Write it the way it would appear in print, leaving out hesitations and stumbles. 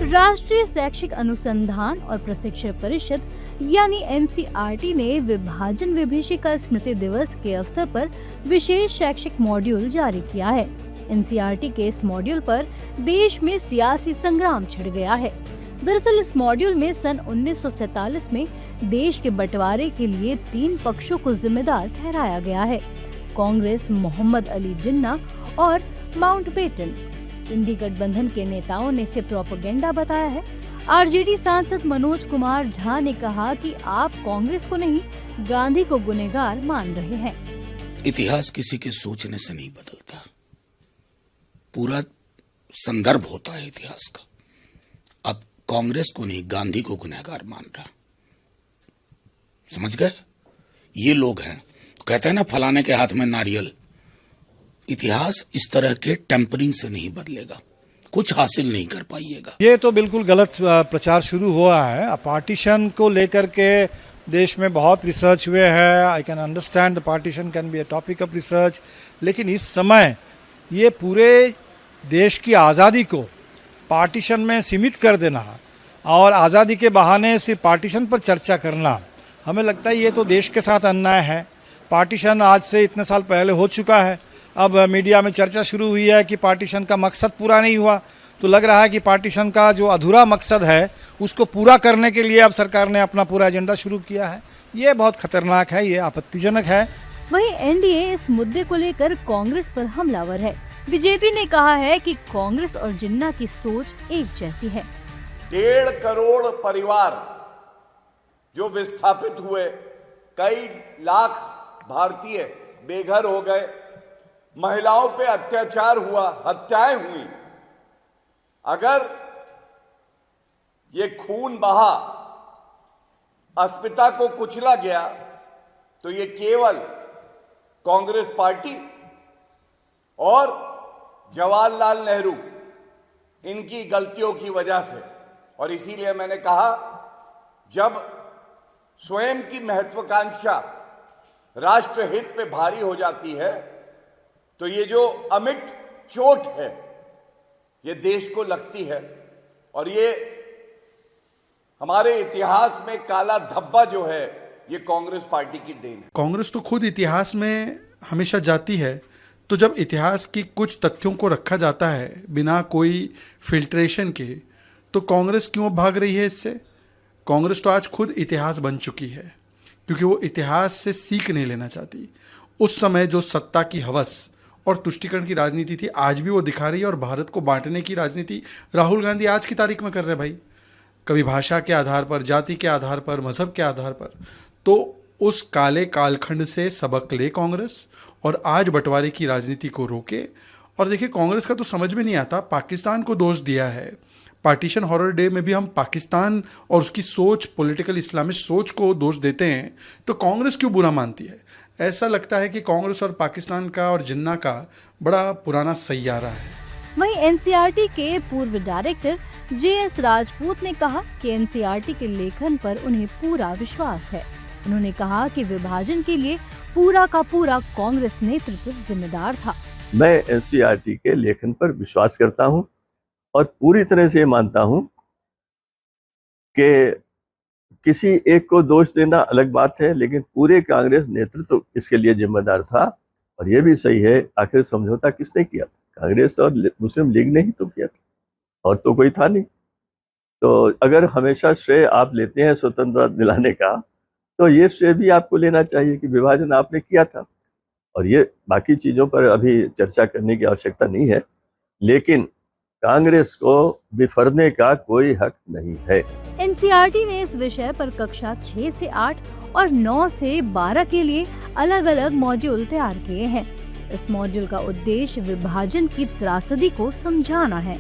राष्ट्रीय शैक्षिक अनुसंधान और प्रशिक्षण परिषद यानी एनसीईआरटी ने विभाजन विभीषिका स्मृति दिवस के अवसर पर विशेष शैक्षिक मॉड्यूल जारी किया है। एनसीईआरटी के इस मॉड्यूल पर देश में सियासी संग्राम छिड़ गया है। दरअसल इस मॉड्यूल में सन 1947 में देश के बंटवारे के लिए 3 पक्षों को जिम्मेदार ठहराया गया है: कांग्रेस, मोहम्मद अली जिन्ना और माउंटबेटन। इंडी गठबंधन के नेताओं ने इसे प्रोपेगेंडा बताया है। आरजेडी सांसद मनोज कुमार झा ने कहा कि आप कांग्रेस को नहीं, गांधी को गुनहगार मान रहे हैं। इतिहास किसी के सोचने से नहीं बदलता, पूरा संदर्भ होता है इतिहास का। अब कांग्रेस को नहीं, गांधी को गुनहगार मान रहा, समझ गए? ये लोग हैं, कहते हैं ना फलाने के हाथ में नारियल। इतिहास इस तरह के टेम्परिंग से नहीं बदलेगा, कुछ हासिल नहीं कर पाइएगा। ये तो बिल्कुल गलत प्रचार शुरू हुआ है। पार्टीशन को लेकर के देश में बहुत रिसर्च हुए हैं। I can understand the partition can be a topic of research, लेकिन इस समय ये पूरे देश की आज़ादी को पार्टीशन में सीमित कर देना और आज़ादी के बहाने सिर्फ पार्टीशन पर चर्चा करना, हमें लगता है ये तो देश के साथ अन्याय है। पार्टीशन आज से इतने साल पहले हो चुका है। अब मीडिया में चर्चा शुरू हुई है कि पार्टीशन का मकसद पूरा नहीं हुआ, तो लग रहा है कि पार्टीशन का जो अधूरा मकसद है उसको पूरा करने के लिए अब सरकार ने अपना पूरा एजेंडा शुरू किया है। ये बहुत खतरनाक है, ये आपत्तिजनक है। वहीं एनडीए इस मुद्दे को लेकर कांग्रेस पर हमलावर है। बीजेपी ने कहा है कि कांग्रेस और जिन्ना की सोच एक जैसी है। 1.5 करोड़ परिवार जो विस्थापित हुए, कई लाख भारतीय बेघर हो गए, महिलाओं पे अत्याचार हुआ, हत्याएं हुई। अगर ये खून बहा, अस्मिता को कुचला गया, तो ये केवल कांग्रेस पार्टी और जवाहरलाल नेहरू इनकी गलतियों की वजह से। और इसीलिए मैंने कहा, जब स्वयं की महत्वाकांक्षा राष्ट्रहित पे भारी हो जाती है तो ये जो अमिट चोट है ये देश को लगती है, और ये हमारे इतिहास में काला धब्बा जो है ये कांग्रेस पार्टी की देन है। कांग्रेस तो खुद इतिहास में हमेशा जाती है, तो जब इतिहास की कुछ तथ्यों को रखा जाता है बिना कोई फिल्ट्रेशन के, तो कांग्रेस क्यों भाग रही है इससे? कांग्रेस तो आज खुद इतिहास बन चुकी है, क्योंकि वो इतिहास से सीख नहीं लेना चाहती। उस समय जो सत्ता की हवस और तुष्टीकरण की राजनीति थी, आज भी वो दिखा रही है। और भारत को बांटने की राजनीति राहुल गांधी आज की तारीख में कर रहे हैं भाई, कभी भाषा के आधार पर, जाति के आधार पर, मजहब के आधार पर। तो उस काले कालखंड से सबक ले कांग्रेस और आज बंटवारे की राजनीति को रोके। और देखिए, कांग्रेस का तो समझ में नहीं आता, पाकिस्तान को दोष दिया है। पार्टीशन हॉरर डे में भी हम पाकिस्तान और उसकी सोच, पॉलिटिकल इस्लामिस्ट सोच को दोष देते हैं, तो कांग्रेस क्यों बुरा मानती है? ऐसा लगता है कि कांग्रेस और पाकिस्तान का और जिन्ना का बड़ा पुराना सैयारा है। वहीं एनसीईआरटी के पूर्व डायरेक्टर जेएस राजपूत ने कहा कि एनसीईआरटी के लेखन पर उन्हें पूरा विश्वास है। उन्होंने कहा कि विभाजन के लिए पूरा का पूरा कांग्रेस नेतृत्व जिम्मेदार था। मैं एनसीईआरटी के लेखन पर विश्वास करता हूं और पूरी तरह से मानता हूं कि किसी एक को दोष देना अलग बात है, लेकिन पूरे कांग्रेस नेतृत्व इसके लिए जिम्मेदार था। और यह भी सही है, आखिर समझौता किसने किया था? कांग्रेस और मुस्लिम लीग ने ही तो किया था, और तो कोई था नहीं। तो अगर हमेशा श्रेय आप लेते हैं स्वतंत्रता दिलाने का, तो ये श्रेय भी आपको लेना चाहिए कि विभाजन आपने किया था। और ये बाकी चीज़ों पर अभी चर्चा करने की आवश्यकता नहीं है, लेकिन कांग्रेस को बिफरने का कोई हक नहीं है। एनसीईआरटी ने इस विषय पर कक्षा 6 से 8 और 9 से 12 के लिए अलग अलग मॉड्यूल तैयार किए हैं। इस मॉड्यूल का उद्देश्य विभाजन की त्रासदी को समझाना है।